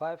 5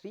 3।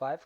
5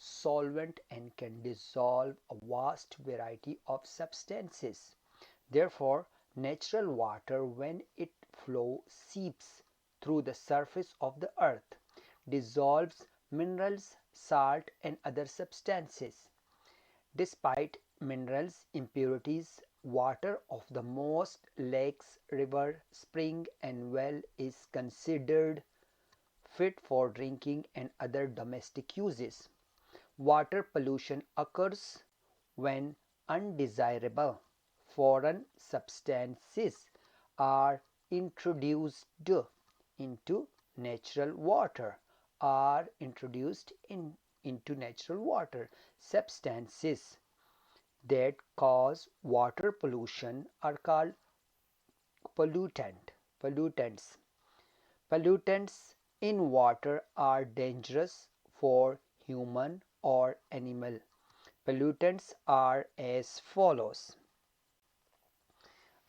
solvent and can dissolve a vast variety of substances. Therefore, natural water, when it flows, seeps through the surface of the earth, dissolves minerals, salt, and other substances. Despite minerals impurities, water of the most lakes, river, spring, and well is considered fit for drinking and other domestic uses. Water pollution occurs when undesirable foreign substances are introduced into natural water into natural water. Substances that cause water pollution are called pollutants. Pollutants in water are dangerous for human or animal. Pollutants are as follows.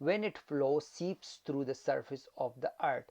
when it flows seeps through the surface of the earth,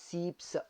seeps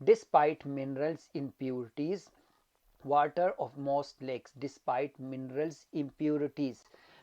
Despite minerals impurities, water of most lakes, despite minerals impurities,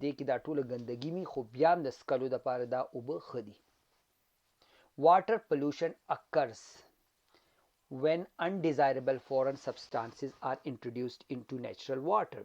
دې کې دا ټوله ګندګي مي، خو بیا هم د څکلو دپاره دا اوبه ښه دي. Water pollution occurs when undesirable foreign substances are introduced into natural water.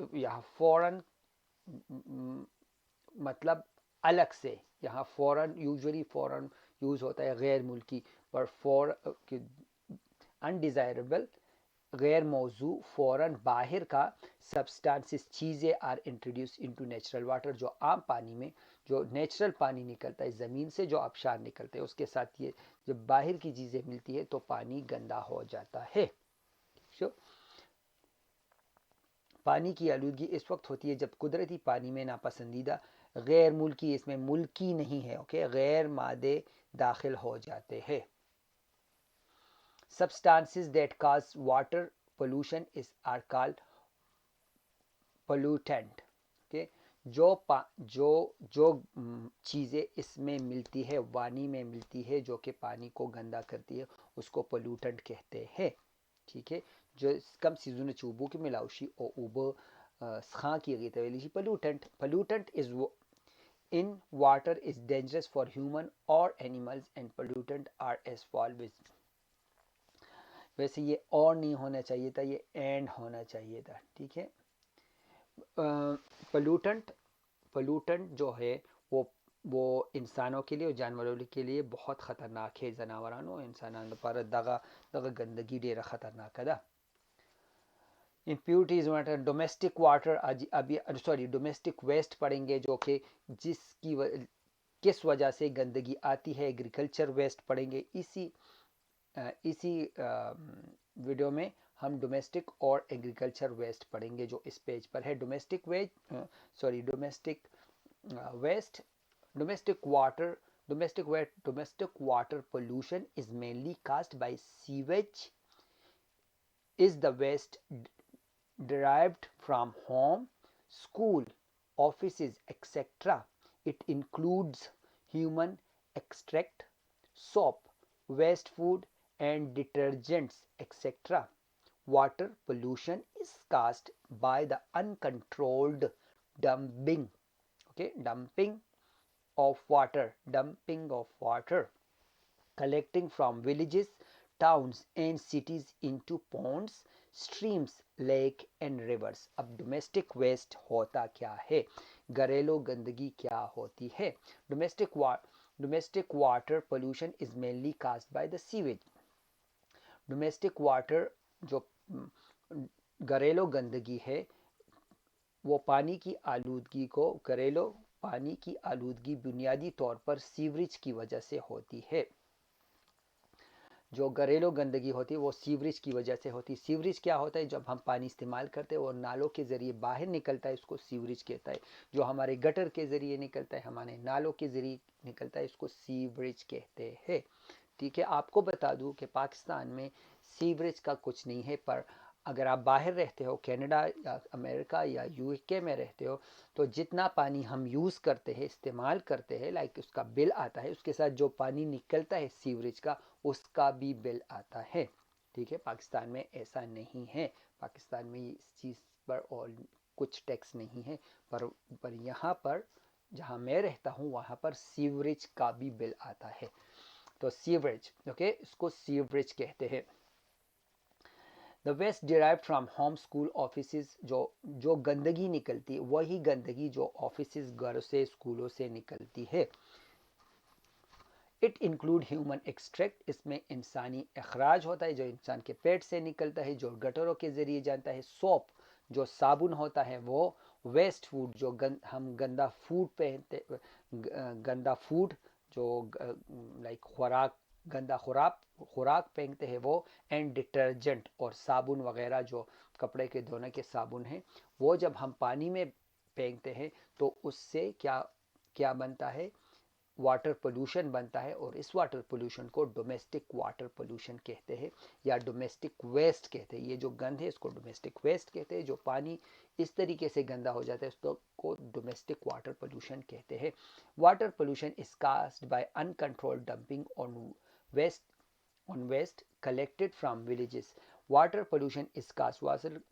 یہاں فوراً مطلب الگ سے، یہاں فوراً یوزلی فوراً یوز ہوتا ہے غیر ملکی، پر فور انڈیزائربل غیر موضوع فوراً باہر کا سبسٹانسز چیزیں are introduced into natural water, جو عام پانی میں جو نیچرل پانی نکلتا ہے زمین سے، جو آبشار نکلتے ہیں اس کے ساتھ یہ جب باہر کی چیزیں ملتی ہے تو پانی گندا ہو جاتا ہے. پانی کی آلودگی اس وقت ہوتی ہے جب قدرتی پانی میں ناپسندیدہ غیر ملکی، اس میں ملکی نہیں ہے اوکے، غیر مادے داخل ہو جاتے ہیں. Substances that cause water pollution are called pollutant. Okay? جو چیزیں اس میں ملتی ہے، پانی میں ملتی ہے، جو کہ پانی کو گندا کرتی ہے، اس کو پولوٹنٹ کہتے ہیں. ٹھیک ہے، جو کم سیزن چوبو کی ملاوشی او اوبو سخاں کی غیتا ویلیشی pollutant is in water is dangerous for human or animals and pollutant are as follows. ویسے یہ اور نہیں ہونا چاہیے تھا، یہ اینڈ ہونا چاہیے تھا. ٹھیک ہے، پولوٹنٹ جو ہے وہ انسانوں کے لیے اور جانوروں کے لیے بہت خطرناک ہے. جانورانو انسانانو پر دغه گندگی ډیره خطرناک ده. امپیورٹیز واٹر، ڈومیسٹک واٹر، ابھی ڈومیسٹک ویسٹ پڑھیں گے جو کہ جس کی کس وجہ سے گندگی آتی ہے. ایگریکلچر ویسٹ پڑھیں گے. اسی ویڈیو میں ہم ڈومیسٹک اور ایگریکلچر ویسٹ پڑھیں گے جو اس پیج پر ہے. Domestic waste domestic water pollution is mainly caused by sewage is the waste derived from home, school, offices, etc. It includes human extract, soap, waste food and detergents, etc. Water pollution is caused by the uncontrolled dumping of water collecting from villages, towns and cities into ponds, streams, lake and rivers. اب domestic waste ہوتا کیا ہے، گھریلو گندگی کیا ہوتی ہے. Domestic water pollution is mainly caused by the sewage. Domestic water جو گھریلو گندگی ہے وہ پانی کی آلودگی کو گھریلو پانی کی آلودگی بنیادی طور پر سیوریج کی وجہ سے ہوتی ہے. جو گھریلو گندگی ہوتی ہے وہ سیوریج کی وجہ سے ہوتی ہے. سیوریج کیا ہوتا ہے؟ جب ہم پانی استعمال کرتے ہیں اور نالوں کے ذریعے باہر نکلتا ہے اس کو سیوریج کہتا ہے. جو ہمارے گٹر کے ذریعے نکلتا ہے، ہمارے نالوں کے ذریعے نکلتا ہے، اس کو سیوریج کہتے ہیں. ٹھیک ہے، آپ کو بتا دوں کہ پاکستان میں سیوریج کا کچھ نہیں ہے، پر اگر آپ باہر رہتے ہو، کینیڈا یا امریکہ یا یو کے میں رہتے ہو، تو جتنا پانی ہم یوز کرتے ہیں، استعمال کرتے ہیں، لائک اس کا بل آتا ہے، اس کے ساتھ جو پانی نکلتا ہے سیوریج کا اس کا بھی بل آتا ہے. ٹھیک ہے، پاکستان میں ایسا نہیں ہے. پاکستان میں اس چیز پر اور کچھ ٹیکس نہیں ہے، پر یہاں پر جہاں میں رہتا ہوں وہاں پر سیوریج کا بھی بل آتا ہے. تو سیوریج، اوکے، اس کو سیوریج کہتے ہیں. The waste derived from home, school, offices جو گندگی نکلتی وہی گندگی جو آفیسز، گھر سے، اسکولوں سے نکلتی ہے. اٹ انکلوڈ ہیومن ایکسٹریکٹ، اس میں انسانی اخراج ہوتا ہے جو انسان کے پیٹ سے نکلتا ہے، جو گٹروں کے ذریعے جاتا ہے. سوپ جو صابن ہوتا ہے وہ. ویسٹ فوڈ جو ہم گندا فوڈ جو لائک گندا خوراک پھینکتے ہیں وہ. اینڈ ڈٹرجنٹ اور صابن وغیرہ جو کپڑے کے دھونے کے صابن ہیں وہ جب ہم پانی میں پھینکتے ہیں تو اس سے کیا بنتا ہے؟ واٹر پولوشن بنتا ہے. اور اس واٹر پولوشن کو ڈومیسٹک واٹر پولوشن کہتے ہیں یا ڈومیسٹک ویسٹ کہتے ہیں. یہ جو گند ہے اس کو ڈومیسٹک ویسٹ کہتے ہیں. جو پانی اس طریقے سے گندا ہو جاتا ہے اس کو ڈومیسٹک واٹر پولوشن کہتے ہیں. Water pollution is caused by uncontrolled dumping on waste collected from villages. Water pollution اس کا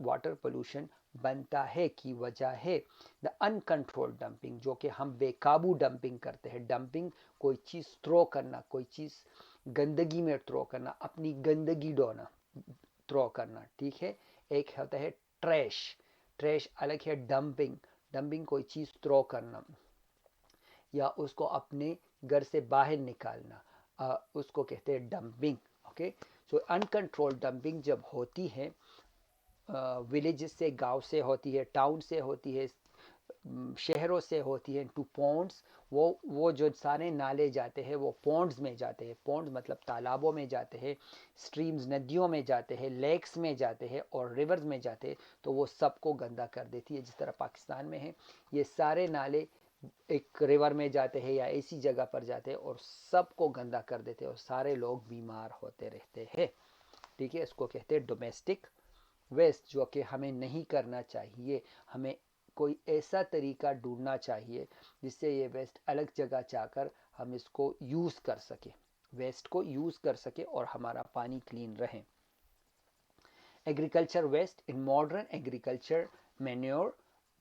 واٹر پولوشن بنتا ہے کی وجہ ہے دا انکنٹرول ڈمپنگ، جو کہ ہم بے قابو ڈمپنگ کرتے ہیں. ڈمپنگ کوئی چیز تھرو کرنا، کوئی چیز گندگی میں تھرو کرنا، اپنی گندگی ڈونا تھرو کرنا. ٹھیک ہے، ایک ہوتا ہے ٹریش ٹریش الگ ہے ڈمپنگ. ڈمپنگ کوئی چیز تھرو کرنا یا اس کو اپنے گھر سے باہر نکالنا, اس کو کہتے ہیں ڈمپنگ. اوکے, سو انکنٹرول ڈمپنگ جب ہوتی ہے ولیجز سے, گاؤں سے ہوتی ہے, ٹاؤن سے ہوتی ہے, شہروں سے ہوتی ہے, ٹو پونڈس, وہ جو سارے نالے جاتے ہیں وہ پونڈز میں جاتے ہیں. پونڈز مطلب تالابوں میں جاتے ہیں, اسٹریمز ندیوں میں جاتے ہیں, لیکس میں جاتے ہیں اور ریورز میں جاتے ہیں, تو وہ سب کو گندا کر دیتی ہے. جس طرح پاکستان میں ہے, یہ سارے نالے ایک ریور میں جاتے ہیں یا ایسی جگہ پر جاتے ہیں اور سب کو گندا کر دیتے ہیں اور سارے لوگ بیمار ہوتے رہتے ہیں. ٹھیک ہے, اس کو کہتے ہیں ڈومیسٹک ویسٹ, جو کہ ہمیں نہیں کرنا چاہیے. ہمیں کوئی ایسا طریقہ ڈھونڈنا چاہیے جس سے یہ ویسٹ الگ جگہ جا کر ہم اس کو یوز کر سکیں, ویسٹ کو یوز کر سکیں اور ہمارا پانی کلین رہے. Agriculture waste. In modern agriculture manure,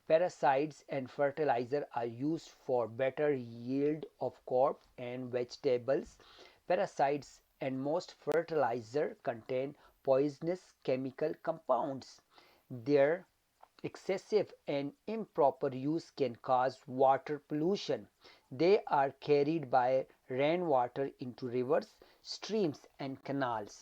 pesticides and fertilizer are used for better yield of crops and vegetables. Pesticides and most fertilizer contain poisonous chemical compounds. Their excessive and improper use can cause water pollution. They are carried by rainwater into rivers, streams and canals.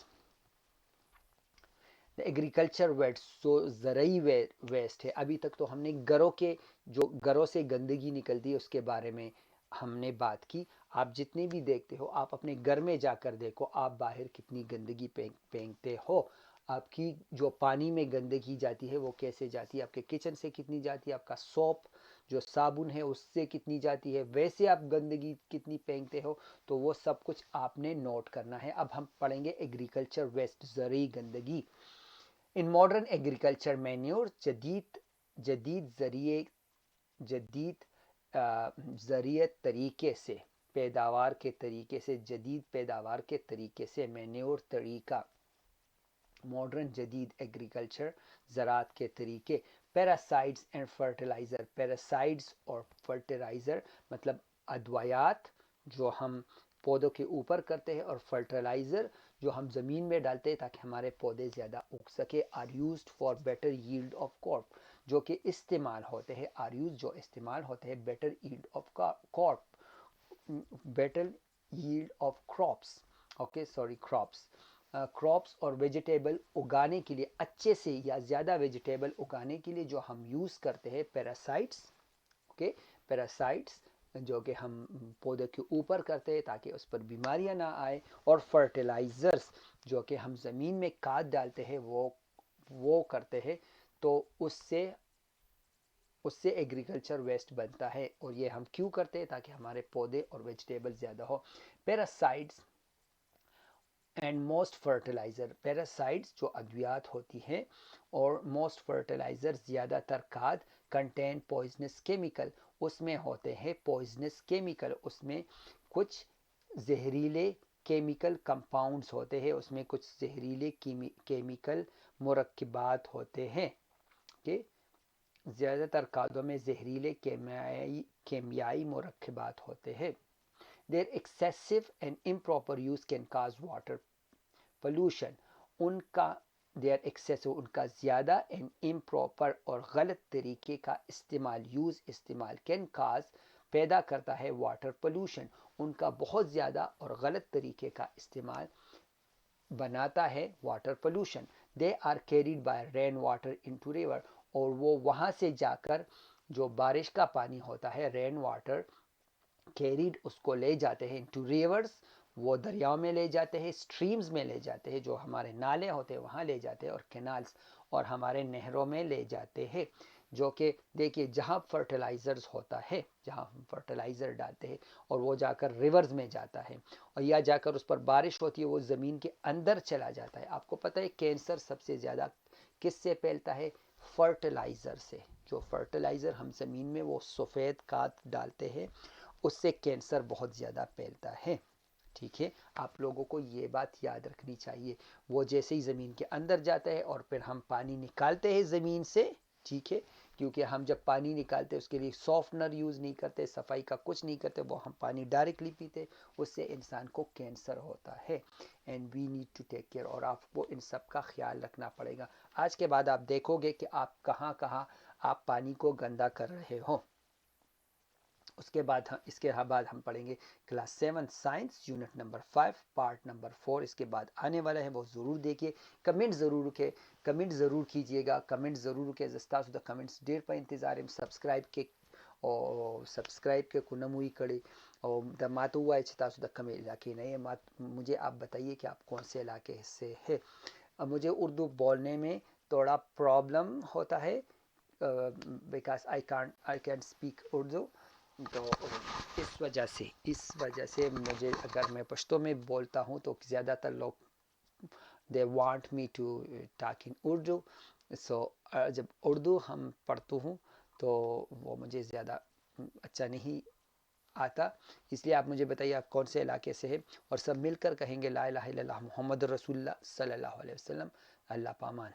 Agriculture waste جو زرعی waste ہے, ابھی تک تو ہم نے گھروں سے گندگی نکلتی ہے اس کے بارے میں ہم نے بات کی. آپ جتنے بھی دیکھتے ہو, آپ اپنے گھر میں جا کر دیکھو آپ باہر کتنی گندگی پھینکتے ہو. آپ کی جو پانی میں گندگی جاتی ہے وہ کیسے جاتی ہے, آپ کے کچن سے کتنی جاتی ہے, آپ کا سوپ جو صابن ہے اس سے کتنی جاتی ہے, ویسے آپ گندگی کتنی پھینکتے ہو. تو وہ سب کچھ آپ نے نوٹ کرنا ہے. اب ہم پڑھیں گے ایگریکلچر ویسٹ, زرعی گندگی. ان ماڈرن ایگریکلچر مینیور, جدید زرعیت طریقے سے, پیداوار کے طریقے سے, جدید پیداوار کے طریقے سے, مینیور طریقہ, ماڈرن جدید ایگریکلچر زراعت کے طریقے. پیراسائڈس اینڈ فرٹیلائزر. پیراسائڈس اور فرٹیلائزر مطلب ادویات جو ہم پودوں کے اوپر کرتے ہیں, اور فرٹیلائزر جو ہم زمین میں ڈالتے ہیں تاکہ ہمارے پودے زیادہ اگ سکے. Are used for better yield of crop, جو کہ استعمال ہوتے ہیں, آر یوز جو استعمال ہوتے ہیں better yield of crop, better yield of crops. Okay sorry, crops اور ویجیٹیبل اگانے کے لیے, اچھے سے یا زیادہ ویجیٹیبل اگانے کے لیے جو ہم یوز کرتے ہیں پیراسائڈس. اوکے, پیراسائڈس جو کہ ہم پودے کے اوپر کرتے ہیں تاکہ اس پر بیماریاں نہ آئے, اور فرٹیلائزرز جو کہ ہم زمین میں کھاد ڈالتے ہیں وہ کرتے ہیں. تو اس سے ایگریکلچر ویسٹ بنتا ہے, اور یہ ہم کیوں کرتے ہیں تاکہ ہمارے پودے اور ویجیٹیبل زیادہ ہو. پیراسائڈس اینڈ موسٹ فرٹیلائزر. پیراسائڈس جو ادویات ہوتی ہیں, اور موسٹ فرٹیلائزر زیادہ تر کھاد, کنٹین پوائزنس کیمیکل, اس میں ہوتے ہیں پوائزنس کیمیکل, اس میں کچھ زہریلے کیمیکل کمپاؤنڈز ہوتے ہیں, اس میں کچھ زہریلے کیمیکل مرکبات ہوتے ہیں. کہ زیادہ تر کھادوں میں زہریلے کیمیائی مرکبات ہوتے ہیں. Their excessive and improper use can cause water pollution. their excessive, ان کا زیادہ and improper اور غلط طریقے کا استعمال can cause, پیدا کرتا ہے واٹر pollution. ان کا بہت زیادہ اور غلط طریقے کا استعمال بناتا ہے water pollution. They are carried by rain water into river. اور وہ وہاں سے جا کر جو بارش کا پانی ہوتا ہے, رین واٹر کیریڈ, اس کو لے جاتے ہیں انٹو ریورز, وہ دریاؤں میں لے جاتے ہیں, اسٹریمز میں لے جاتے ہیں, جو ہمارے نالے ہوتے ہیں وہاں لے جاتے ہیں, اور کینالز اور ہمارے نہروں میں لے جاتے ہیں. جو کہ دیکھیے جہاں فرٹیلائزرز ہوتا ہے, جہاں ہم فرٹیلائزر ڈالتے ہیں اور وہ جا کر ریورز میں جاتا ہے, اور یا جا کر اس پر بارش ہوتی ہے, وہ زمین کے اندر چلا جاتا ہے. آپ کو پتہ ہے کینسر سب سے زیادہ کس سے پھیلتا ہے؟ فرٹیلائزر سے. جو فرٹیلائزر ہم زمین میں وہ سفید کھاد ڈالتے ہیں, اس سے کینسر بہت زیادہ پھیلتا ہے. ٹھیک ہے, آپ لوگوں کو یہ بات یاد رکھنی چاہیے. وہ جیسے ہی زمین کے اندر جاتا ہے اور پھر ہم پانی نکالتے ہیں زمین سے, ٹھیک ہے, کیونکہ ہم جب پانی نکالتے اس کے لیے سافٹنر یوز نہیں کرتے, صفائی کا کچھ نہیں کرتے, وہ ہم پانی ڈائریکٹلی پیتے, اس سے انسان کو کینسر ہوتا ہے. And we need to take care, اور آپ کو ان سب کا خیال رکھنا پڑے گا. آج کے بعد آپ دیکھو گے کہ آپ کہاں کہاں آپ پانی کو گندا کر رہے ہو۔ اس کے بعد ہم پڑھیں گے class 7 science unit number 5 part number 4، اس کے بعد آنے والا ہے، وہ ضرور دیکھیے۔ کمنٹ ضرور کیجئے گا، کمنٹ ضرور کے زستا سو دا کمنٹس ڈیر پر انتظار ہے۔ سبسکرائب کے کنموئی کڑے اور دا ماتو ہوا ہے چھتا سو دا کمی علاقے نہیں ہے۔ مجھے آپ بتائیے کہ آپ کون سے علاقے سے ہے۔ مجھے اردو بولنے میں تھوڑا پرابلم ہوتا ہے because I can speak Urdu, تو اس وجہ سے مجھے، اگر میں پشتو میں بولتا ہوں تو زیادہ تر لوگ they want me to talk in Urdu, سو جب اردو ہم پڑھتا ہوں تو وہ مجھے زیادہ اچھا نہیں آتا، اس لیے آپ مجھے بتائیے آپ کون سے علاقے سے ہیں، اور سب مل کر کہیں گے لا الہ الا اللہ محمد رسول اللہ صلی اللہ علیہ وسلم۔ اللہ پامان۔